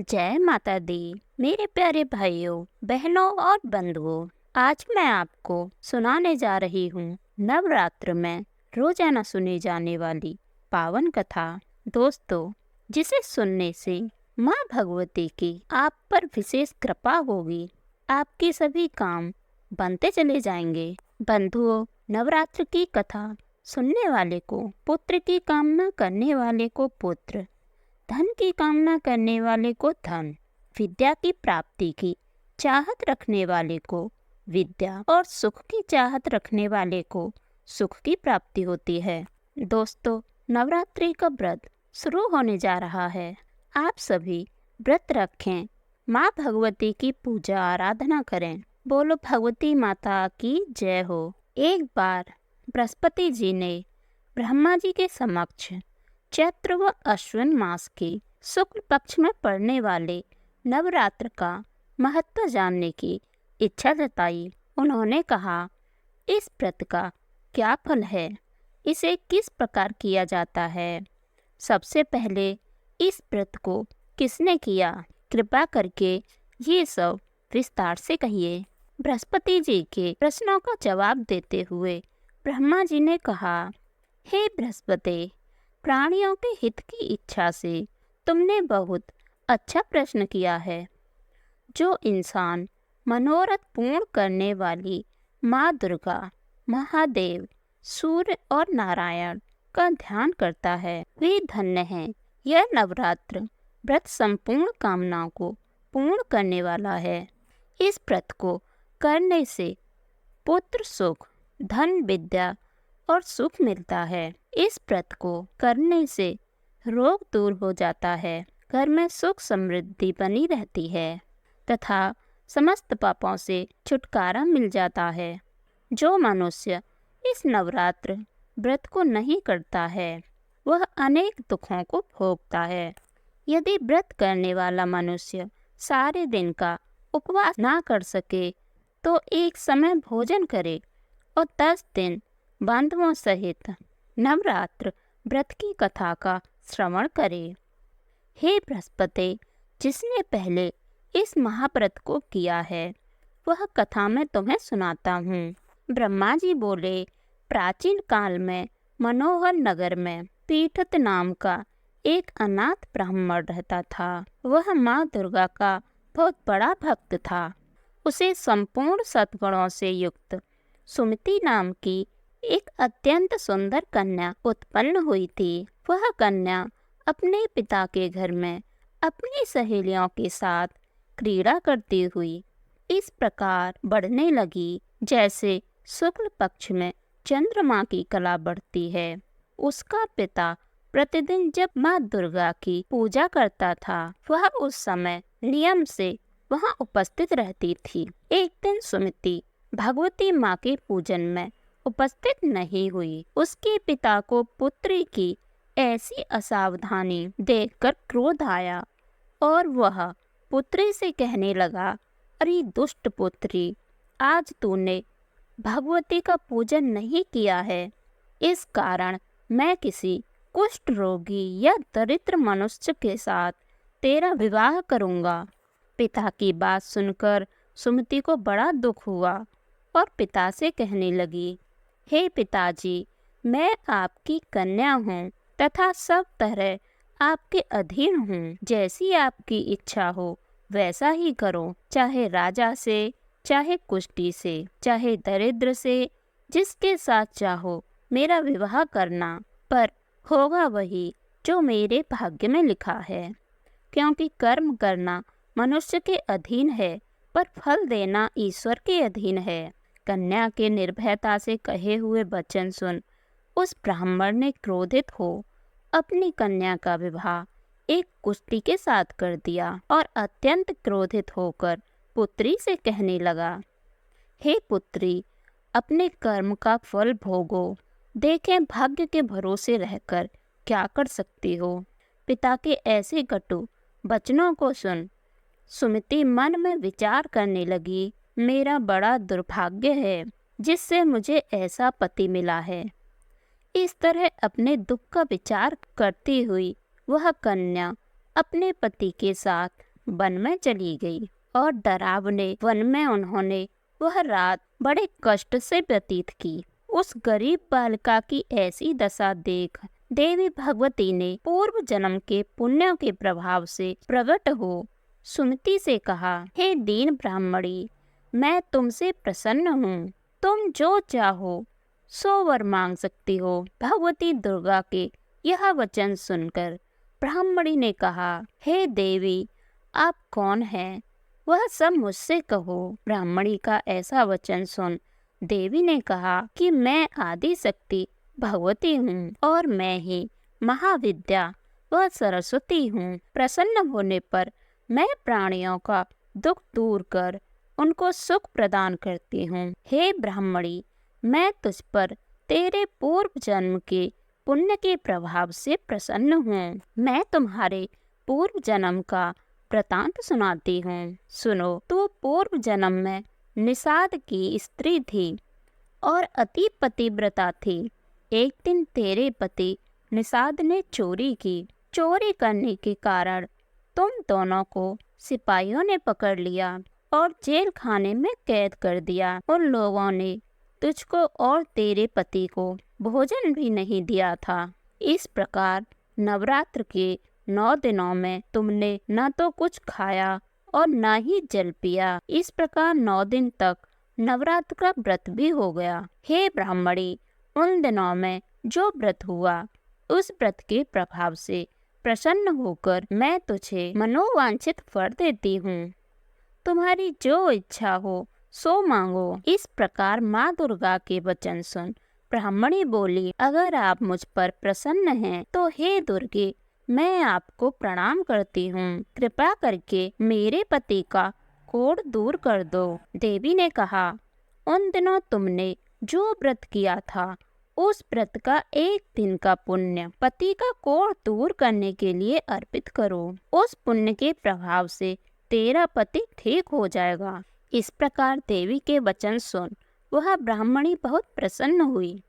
जय माता दी। मेरे प्यारे भाइयों, बहनों और बंधुओं, आज मैं आपको सुनाने जा रही हूँ नवरात्र में रोजाना सुनी जाने वाली पावन कथा। दोस्तों, जिसे सुनने से माँ भगवती की आप पर विशेष कृपा होगी। आपके सभी काम बनते चले जाएंगे। बंधुओं, नवरात्र की कथा सुनने वाले को पुत्र की कामना करने वाले को पुत्र, धन की कामना करने वाले को धन, विद्या की प्राप्ति की चाहत रखने वाले को विद्या और सुख की चाहत रखने वाले को सुख की प्राप्ति होती है। दोस्तों, नवरात्रि का व्रत शुरू होने जा रहा है। आप सभी व्रत रखें, माँ भगवती की पूजा आराधना करें। बोलो भगवती माता की जय हो। एक बार बृहस्पति जी ने ब्रह्मा जी के समक्ष चैत्र व अश्विन मास के शुक्ल पक्ष में पड़ने वाले नवरात्र का महत्व जानने की इच्छा जताई। उन्होंने कहा, इस व्रत का क्या फल है, इसे किस प्रकार किया जाता है। सबसे पहले इस व्रत को किसने किया, कृपा करके ये सब विस्तार से कहिए। बृहस्पति जी के प्रश्नों का जवाब देते हुए ब्रह्मा जी ने कहा, हे बृहस्पति, प्राणियों के हित की इच्छा से तुमने बहुत अच्छा प्रश्न किया है। जो इंसान मनोरथ पूर्ण करने वाली माँ दुर्गा, महादेव, सूर्य और नारायण का ध्यान करता है, वे धन्य हैं। यह नवरात्र व्रत संपूर्ण कामनाओं को पूर्ण करने वाला है। इस व्रत को करने से पुत्र सुख, धन, विद्या और सुख मिलता है। इस व्रत को करने से रोग दूर हो जाता है, घर में सुख समृद्धि बनी रहती है तथा समस्त पापों से छुटकारा मिल जाता है। जो मनुष्य इस नवरात्र व्रत को नहीं करता है, वह अनेक दुखों को भोगता है। यदि व्रत करने वाला मनुष्य सारे दिन का उपवास ना कर सके तो एक समय भोजन करे और 10 दिन बंधुओं सहित नवरात्र व्रत की कथा का श्रवण करे। हे बृहस्पति, जिसने पहले इस महाव्रत को किया है, वह कथा मैं तुम्हें सुनाता हूँ। ब्रह्मा जी बोले, प्राचीन काल में मनोहर नगर में पीठत नाम का एक अनाथ ब्राह्मण रहता था। वह माँ दुर्गा का बहुत बड़ा भक्त था। उसे संपूर्ण सद्गुणों से युक्त सुमति नाम की एक अत्यंत सुंदर कन्या उत्पन्न हुई थी। वह कन्या अपने पिता के घर में अपनी सहेलियों के साथ क्रीड़ा करती हुई इस प्रकार बढ़ने लगी जैसे शुक्ल पक्ष में चंद्रमा की कला बढ़ती है। उसका पिता प्रतिदिन जब माँ दुर्गा की पूजा करता था, वह उस समय नियम से वहाँ उपस्थित रहती थी। एक दिन सुमति भगवती माँ के पूजन में उपस्थित नहीं हुई। उसके पिता को पुत्री की ऐसी असावधानी देखकर क्रोध आया और वह पुत्री से कहने लगा, अरे दुष्ट पुत्री, आज तूने भगवती का पूजन नहीं किया है, इस कारण मैं किसी कुष्ठ रोगी या दरिद्र मनुष्य के साथ तेरा विवाह करूँगा। पिता की बात सुनकर सुमति को बड़ा दुख हुआ और पिता से कहने लगी, हे पिताजी, मैं आपकी कन्या हूँ तथा सब तरह आपके अधीन हूँ। जैसी आपकी इच्छा हो वैसा ही करो, चाहे राजा से, चाहे कुष्ठी से, चाहे दरिद्र से, जिसके साथ चाहो मेरा विवाह करना, पर होगा वही जो मेरे भाग्य में लिखा है। क्योंकि कर्म करना मनुष्य के अधीन है, पर फल देना ईश्वर के अधीन है। कन्या के निर्भयता से कहे हुए वचन सुन उस ब्राह्मण ने क्रोधित हो अपनी कन्या का विवाह एक कुष्ठी के साथ कर दिया और अत्यंत क्रोधित होकर पुत्री से कहने लगा, हे पुत्री, अपने कर्म का फल भोगो, देखें भाग्य के भरोसे रहकर क्या कर सकती हो। पिता के ऐसे कटु वचनों को सुन सुमति मन में विचार करने लगी, मेरा बड़ा दुर्भाग्य है जिससे मुझे ऐसा पति मिला है। इस तरह अपने दुख का विचार करती हुई वह कन्या अपने पति के साथ वन में चली गई और डरावने वन में उन्होंने वह रात बड़े कष्ट से व्यतीत की। उस गरीब बालिका की ऐसी दशा देख देवी भगवती ने पूर्व जन्म के पुण्यों के प्रभाव से प्रकट हो सुमति से कहा, हे दीन ब्राह्मणी, मैं तुमसे प्रसन्न हूँ। तुम जो चाहो सो वर मांग सकती हो। भगवती दुर्गा के यह वचन सुनकर ब्राह्मणी ने कहा, हे देवी, आप कौन हैं? वह सब मुझसे कहो। ब्राह्मणी का ऐसा वचन सुन देवी ने कहा कि मैं आदि शक्ति भगवती हूँ और मैं ही महाविद्या व सरस्वती हूँ। प्रसन्न होने पर मैं प्राणियों का दुख दूर कर उनको सुख प्रदान करती हूँ। हे ब्राह्मणी, मैं तुझ पर तेरे पूर्व जन्म के पुण्य के प्रभाव से प्रसन्न हूँ। मैं तुम्हारे पूर्व जन्म का वृतांत सुनाती हूँ। सुनो, तू पूर्व जन्म में निषाद की स्त्री थी और अति पतिव्रता थी। एक दिन तेरे पति निषाद ने चोरी की। चोरी करने के कारण तुम दोनों को सिपाहियों ने पकड़ लिया और जेल खाने में कैद कर दिया। उन लोगों ने तुझको और तेरे पति को भोजन भी नहीं दिया था। इस प्रकार नवरात्र के 9 दिनों में तुमने न तो कुछ खाया और न ही जल पिया। इस प्रकार 9 दिन तक नवरात्र का व्रत भी हो गया। हे ब्राह्मणी, उन दिनों में जो व्रत हुआ उस व्रत के प्रभाव से प्रसन्न होकर मैं तुझे मनोवांछित फल देती हूँ। तुम्हारी जो इच्छा हो सो मांगो। इस प्रकार माँ दुर्गा के वचन सुन ब्राह्मणी बोली, अगर आप मुझ पर प्रसन्न हैं तो हे दुर्गे, मैं आपको प्रणाम करती हूँ। कृपा करके मेरे पति का कोढ़ दूर कर दो। देवी ने कहा, उन दिनों तुमने जो व्रत किया था उस व्रत का 1 दिन का पुण्य पति का कोढ़ दूर करने के लिए अर्पित करो। उस पुण्य के प्रभाव से तेरा पति ठीक हो जाएगा। इस प्रकार देवी के वचन सुन वह ब्राह्मणी बहुत प्रसन्न हुई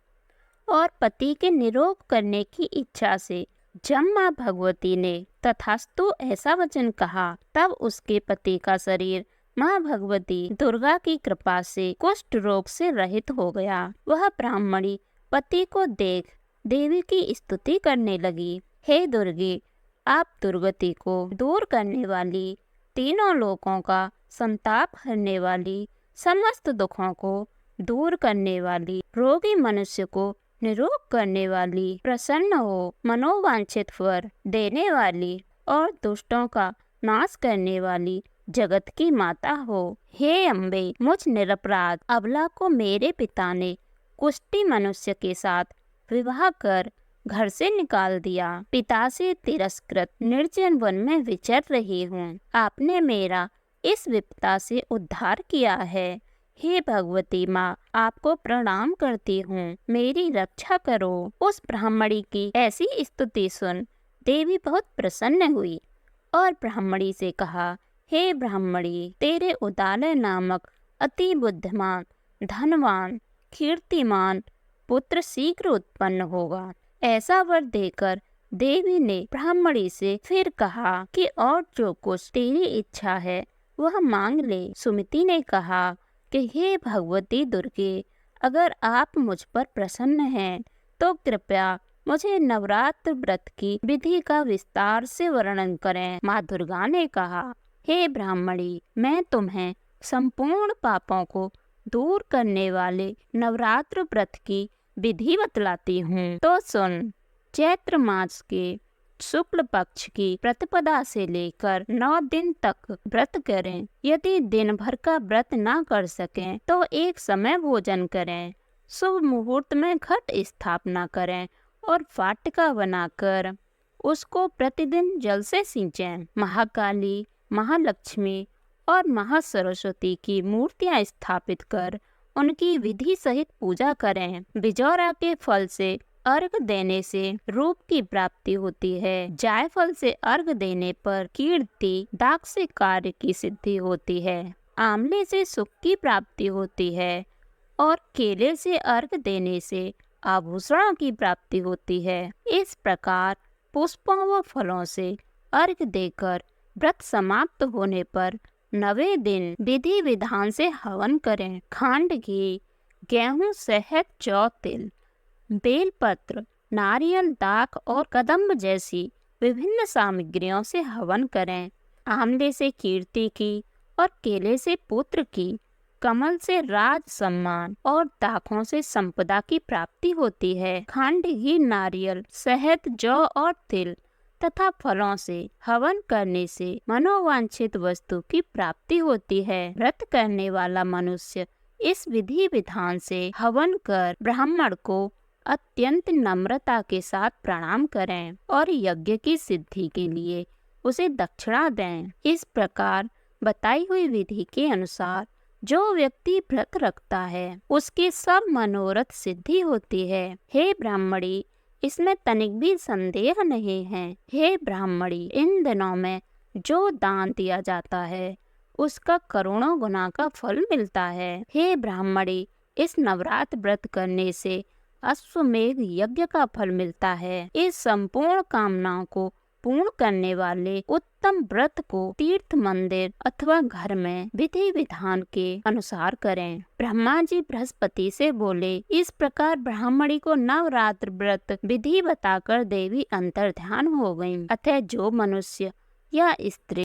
और पति के निरोग करने की इच्छा से जब माँ भगवती ने तथास्तु ऐसा वचन कहा, तब उसके पति का शरीर माँ भगवती दुर्गा की कृपा से कुष्ठ रोग से रहित हो गया। वह ब्राह्मणी पति को देख देवी की स्तुति करने लगी। हे दुर्गे, आप दुर्गति को दूर करने वाली, तीनों लोकों का संताप हरने वाली, समस्त दुखों को दूर करने वाली, रोगी मनुष्य को निरोग करने वाली, प्रसन्न हो मनोवांछित वर देने वाली और दुष्टों का नाश करने वाली जगत की माता हो। हे अम्बे, मुझ निरपराध अबला को मेरे पिता ने कुष्ठी मनुष्य के साथ विवाह कर घर से निकाल दिया। पिता से तिरस्कृत निर्जन वन में विचर रही हूँ। आपने मेरा इस विपदा से उद्धार किया है। हे भगवती माँ, आपको प्रणाम करती हूँ, मेरी रक्षा करो। उस ब्राह्मणी की ऐसी स्तुति सुन देवी बहुत प्रसन्न हुई और ब्राह्मणी से कहा, हे ब्राह्मणी, तेरे उदालय नामक अति बुद्धिमान, धनवान, कीर्तिमान पुत्र शीघ्र उत्पन्न होगा। ऐसा वर देकर देवी ने ब्राह्मणी से फिर कहा कि और जो कुछ तेरी इच्छा है वह मांग ले। सुमति ने कहा कि हे भगवती दुर्गे, अगर आप मुझ पर प्रसन्न हैं तो कृपया मुझे नवरात्र व्रत की विधि का विस्तार से वर्णन करें। माँ दुर्गा ने कहा, हे ब्राह्मणी, मैं तुम्हें संपूर्ण पापों को दूर करने वाले नवरात्र व्रत की विधि बतलाती हूँ। तो सुन। चैत्र मास के शुक्ल पक्ष की प्रतिपदा से लेकर 9 दिन तक व्रत करें। यदि दिन भर का व्रत ना कर सकें तो एक समय भोजन करें। शुभ मुहूर्त में घट स्थापना करें और वाटिका बनाकर उसको प्रतिदिन जल से सींचें। महाकाली, महालक्ष्मी और महासरस्वती की मूर्तियां स्थापित कर उनकी विधि सहित पूजा करें। बिजौरा के फल से अर्घ देने से रूप की प्राप्ति होती है। जायफल से अर्घ देने पर कीर्ति, दाग से कार्य की सिद्धि होती है। आंवले से सुख की प्राप्ति होती है और केले से अर्घ देने से आभूषणों की प्राप्ति होती है। इस प्रकार पुष्पों व फलों से अर्घ देकर व्रत समाप्त होने पर 9वें दिन विधि विधान से हवन करें। खंड घी, गेहूं, शहद, जौ, तिल, बेलपत्र, नारियल, दाख और कदम्ब जैसी विभिन्न सामग्रियों से हवन करें। आंवले से कीर्ति की और केले से पुत्र की, कमल से राज सम्मान और दाखों से संपदा की प्राप्ति होती है। खंड घी, नारियल, शहद, जौ और तिल तथा फलों से हवन करने से मनोवांछित वस्तु की प्राप्ति होती है। व्रत करने वाला मनुष्य इस विधि विधान से हवन कर ब्राह्मण को अत्यंत नम्रता के साथ प्रणाम करें और यज्ञ की सिद्धि के लिए उसे दक्षिणा दें। इस प्रकार बताई हुई विधि के अनुसार जो व्यक्ति व्रत रखता है उसके सब मनोरथ सिद्धि होती है। हे ब्राह्मणी, इसमें तनिक भी संदेह नहीं है। हे ब्राह्मणी, इन दिनों में जो दान दिया जाता है उसका करोड़ों गुना का फल मिलता है। हे ब्राह्मणी, इस नवरात्र व्रत करने से अश्वमेध यज्ञ का फल मिलता है। इस संपूर्ण कामनाओं को पूर्ण करने वाले उत्तम व्रत को तीर्थ, मंदिर अथवा घर में विधि विधान के अनुसार करें। ब्रह्मा जी बृहस्पति से बोले, इस प्रकार ब्राह्मणी को नवरात्र व्रत विधि बताकर देवी अंतर्ध्यान हो गयीं। अतः जो मनुष्य या स्त्री